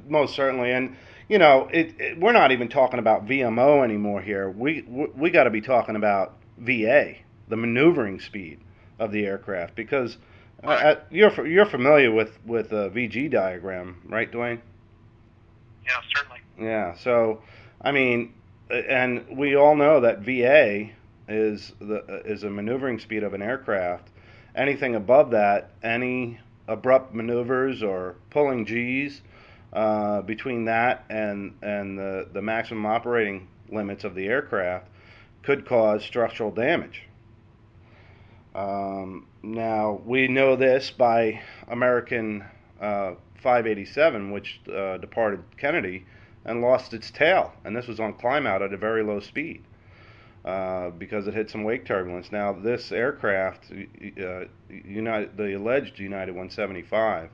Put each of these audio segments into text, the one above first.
Most certainly, and we're not even talking about VMO anymore here. We got to be talking about VA, the maneuvering speed of the aircraft, because Right. you're familiar with a VG diagram, right, Dwayne? Yeah, certainly. Yeah. So, I mean, and we all know that VA is a maneuvering speed of an aircraft. Anything above that, any abrupt maneuvers or pulling G's between that and the maximum operating limits of the aircraft could cause structural damage. Now we know this by American 587, which departed Kennedy and lost its tail, and this was on climb out at a very low speed because it hit some wake turbulence. Now this aircraft, the alleged United 175,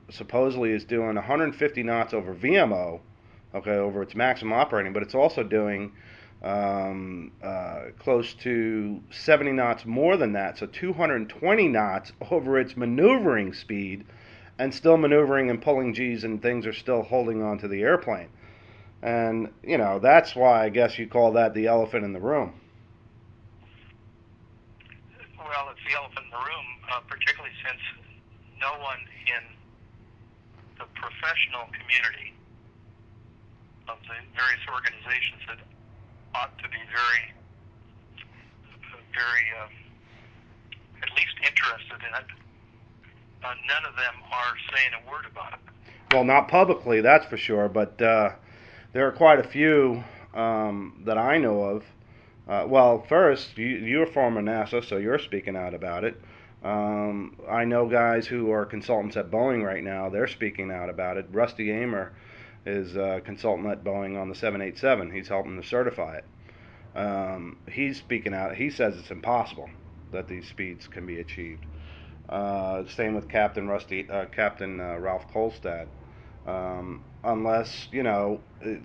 supposedly is doing 150 knots over VMO, okay, over its maximum operating, but it's also doing close to 70 knots more than that, so 220 knots over its maneuvering speed, and still maneuvering and pulling G's, and things are still holding on to the airplane. And, that's why I guess you call that the elephant in the room. Well, it's the elephant in the room, particularly since no one in the professional community of the various organizations that ought to be very, at least interested in it, none of them are saying a word about it. Well, not publicly, that's for sure, but there are quite a few that I know of. Well, first, you're former NASA, so you're speaking out about it. I know guys who are consultants at Boeing right now. They're speaking out about it. Rusty Amer is a consultant at Boeing on the 787. He's helping to certify it. He's speaking out. He says it's impossible that these speeds can be achieved. Same with Captain Ralph Kolstad. Unless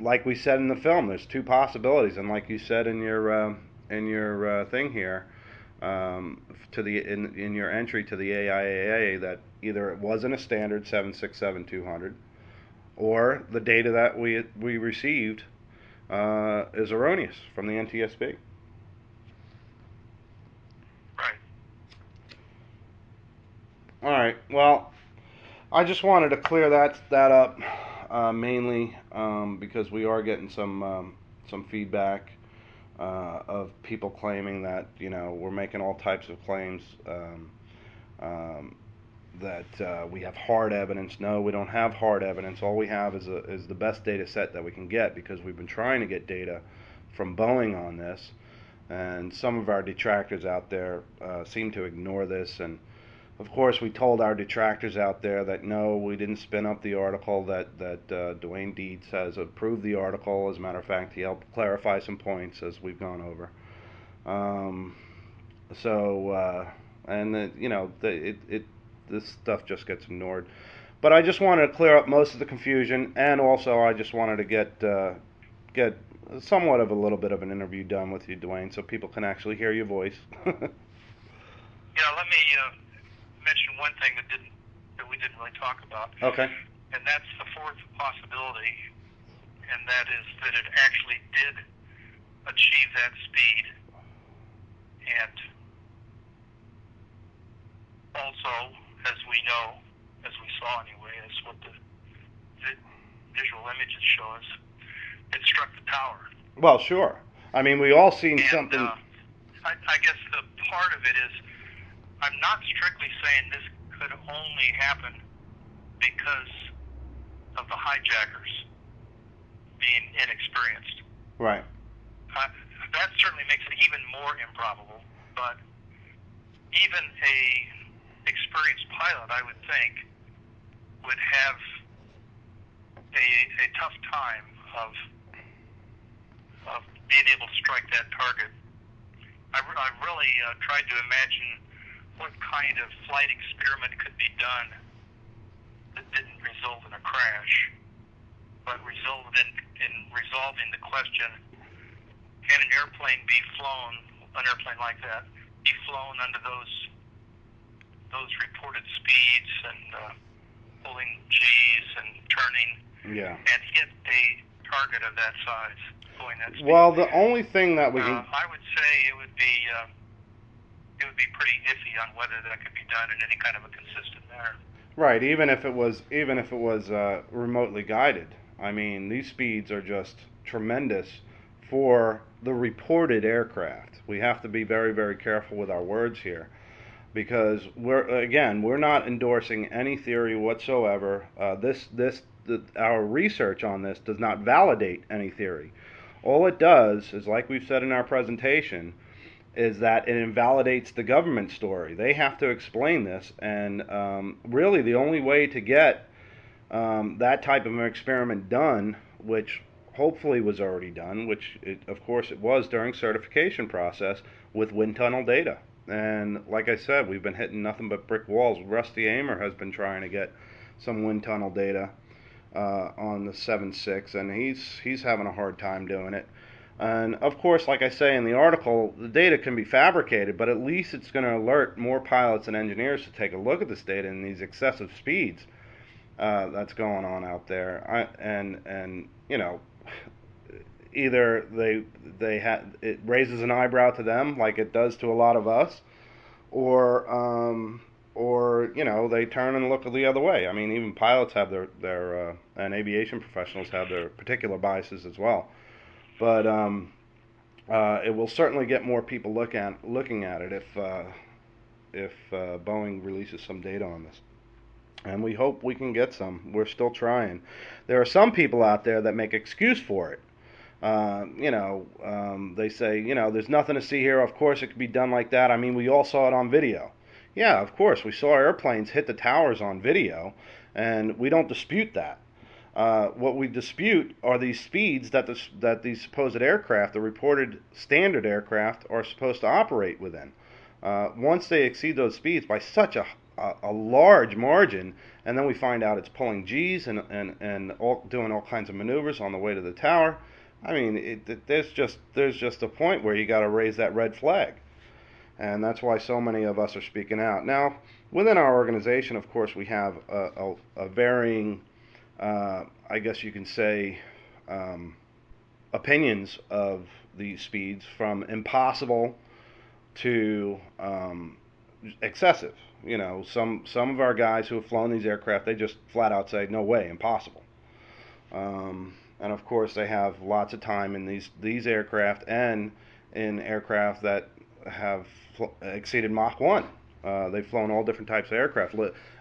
like we said in the film, there's two possibilities, and like you said in your thing here, in your entry to the AIAA, that either it wasn't a standard 767-200, or the data that we received is erroneous from the NTSB. Right. All right. Well, I just wanted to clear that up mainly because we are getting some feedback of people claiming that we're making all types of claims um, that we have hard evidence. No, we don't have hard evidence. All we have is the best data set that we can get, because we've been trying to get data from Boeing on this, and some of our detractors out there seem to ignore this. And of course, we told our detractors out there that no, we didn't spin up the article, that Dwain Deets has approved the article. As a matter of fact, he helped clarify some points as we've gone over. Um, and this stuff just gets ignored. But I just wanted to clear up most of the confusion, and also I just wanted to get somewhat of a little bit of an interview done with you, Dwayne, so people can actually hear your voice. Yeah, let me mention one thing that we didn't really talk about, Okay. and that's the fourth possibility, and that is that it actually did achieve that speed, and also, as we know, as we saw anyway, as what the visual images show us, it struck the tower. Well, sure. I mean, we all seen And something. I guess the part of it is, I'm not strictly saying this could only happen because of the hijackers being inexperienced. Right. That certainly makes it even more improbable, but even a experienced pilot, I would think, would have a tough time of being able to strike that target. I really tried to imagine what kind of flight experiment could be done that didn't result in a crash, but resulted in resolving the question: can an airplane be flown, an airplane like that, be flown under those reported speeds, and pulling G's and turning, Yeah. and hit a target of that size going that speed. Well, the only thing that we can... I would say it would be pretty iffy on whether that could be done in any kind of a consistent manner. Right, even if it was remotely guided. I mean, these speeds are just tremendous for the reported aircraft. We have to be very, very careful with our words here, because we're not endorsing any theory whatsoever. Our research on this does not validate any theory. All it does is, like we've said in our presentation, is that it invalidates the government story. They have to explain this, and really the only way to get that type of an experiment done, which hopefully was already done, which of course it was during certification process, with wind tunnel data. And like I said, we've been hitting nothing but brick walls. Rusty Amer has been trying to get some wind tunnel data on the 7.6, and he's having a hard time doing it. And of course, like I say in the article, the data can be fabricated, but at least it's going to alert more pilots and engineers to take a look at this data and these excessive speeds that's going on out there. And you know, either it raises an eyebrow to them like it does to a lot of us, or you know, they turn and look the other way. I mean, even pilots have their and aviation professionals have their particular biases as well. But it will certainly get more people looking at it if Boeing releases some data on this. And we hope we can get some. We're still trying. There are some people out there that make excuse for it. They say, there's nothing to see here. Of course it could be done like that. I mean, we all saw it on video. Yeah, of course. We saw airplanes hit the towers on video, and we don't dispute that. What we dispute are these speeds that these supposed aircraft, the reported standard aircraft, are supposed to operate within. Once they exceed those speeds by such a large margin, and then we find out it's pulling G's and doing all kinds of maneuvers on the way to the tower. I mean, there's just a point where you got to raise that red flag, and that's why so many of us are speaking out. Now, within our organization, of course, we have a varying, I guess you can say, opinions of these speeds, from impossible to excessive. Some of our guys who have flown these aircraft, they just flat out say, no way, impossible. And of course, they have lots of time in these aircraft and in aircraft that have exceeded Mach 1. They've flown all different types of aircraft.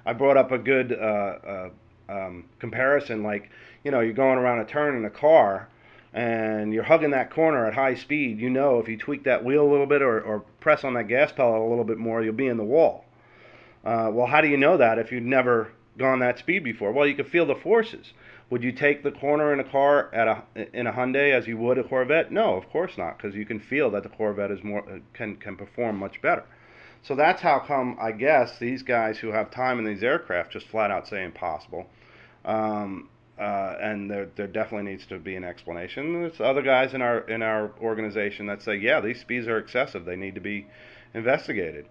I brought up a good comparison, like, you're going around a turn in a car, and you're hugging that corner at high speed. If you tweak that wheel a little bit or press on that gas pedal a little bit more, you'll be in the wall. Well, how do you know that if you've never gone that speed before? Well, you can feel the forces. Would you take the corner in a car in a Hyundai as you would a Corvette? No, of course not, because you can feel that the Corvette is can perform much better. So that's how come, I guess, these guys who have time in these aircraft just flat out say impossible. And there definitely needs to be an explanation. There's other guys in our organization that say, yeah, these speeds are excessive. They need to be investigated.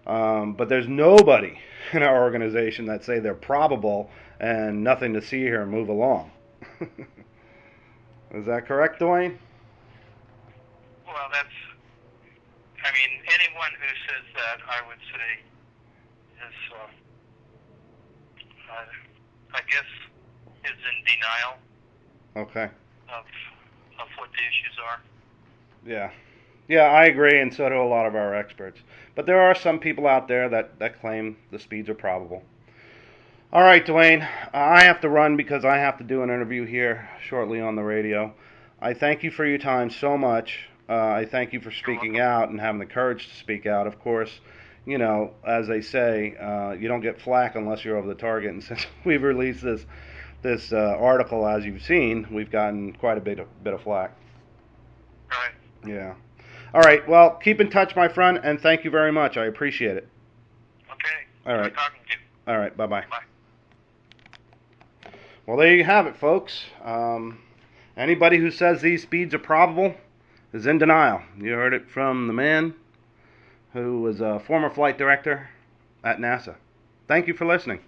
But there's nobody in our organization that say they're probable and nothing to see here and move along. Is that correct, Dwain? Well, anyone who says that, I would say, is, I guess, is in denial. Okay. Of what the issues are. Yeah. Yeah, I agree, and so do a lot of our experts. But there are some people out there that claim the speeds are probable. All right, Dwain, I have to run because I have to do an interview here shortly on the radio. I thank you for your time so much. I thank you for speaking out and having the courage to speak out. Of course, as they say, you don't get flack unless you're over the target. And since we've released this article, as you've seen, we've gotten quite a bit of flack. Right. Yeah. All right. Well, keep in touch, my friend, and thank you very much. I appreciate it. Okay. All right. Good talking to you. All right. Bye-bye. Bye. Well, there you have it, folks. Anybody who says these speeds are probable is in denial. You heard it from the man who was a former flight director at NASA. Thank you for listening.